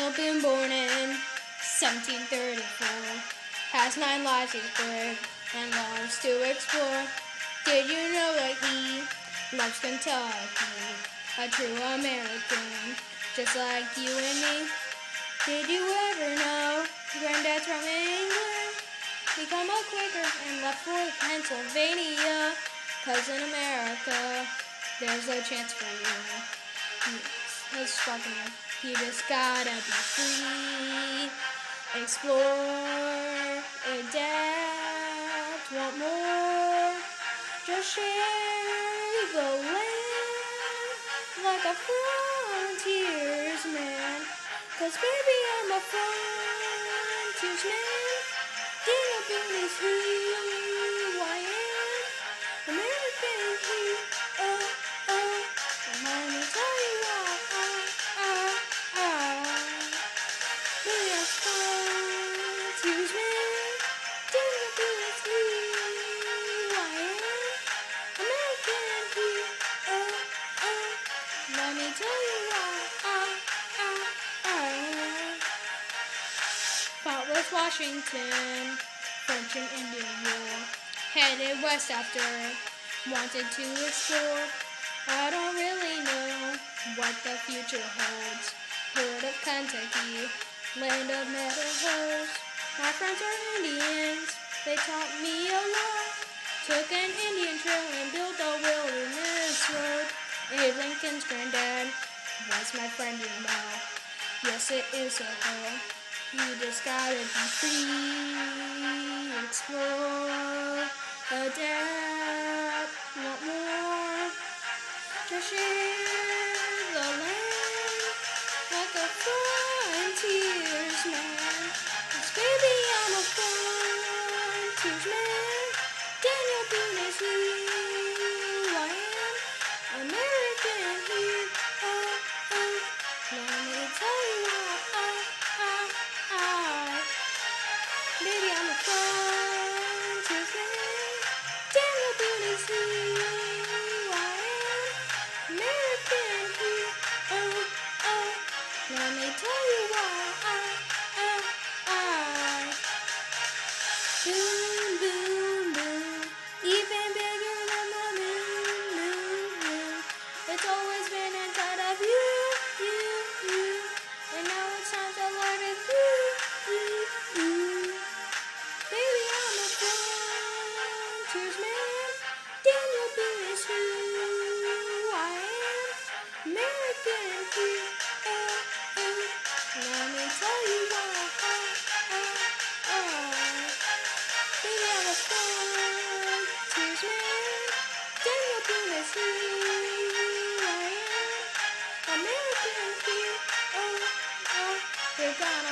Daniel Boone, born in 1734, has 9 lives he's brave and loves to explore. Did you know that he loves Kentucky, a true American, just like you and me? Did you ever know Granddad's from England? Become a Quaker and left for Pennsylvania, 'cause in America there's a chance for you. You just gotta be free, explore, adapt, want more. Just share the land like a frontiersman, 'cause baby I'm a frontiersman. Daniel Boone is who I am, American hero. And let me tell you why. Baby I'm frontiersman. Daniel Boone is who I am, American hero. Let me tell you why. Fought with Washington, French and Indian War, headed west after, wanted to explore. I don't really know what the future holds. Heard of Kentucky, land of meadows. My friends are Indians, they taught me a lot. Took an Indian trail and built a wilderness road. Abe Lincoln's granddad was my friend, you know. Yes, it is a hoe. You just gotta be free, explore, adapt, want more. Just share the land like a frontiersman. 'Cause baby I'm a frontiersman. Daniel Boone is who I am, American hero. Let me tell you why. Baby, I'm a frontiersman. Daniel Boone is who I am, American hero. Let me tell you why. Boom, boom, boom, even bigger than the moon. It's always been inside of you. And now it's time to learn it through. Baby, I'm a frontiersman. Daniel Boone is who I am, American hero. Let me tell you why. Baby, I'm a frontiersman. Daniel Boone is who I am, American hero. We're gonna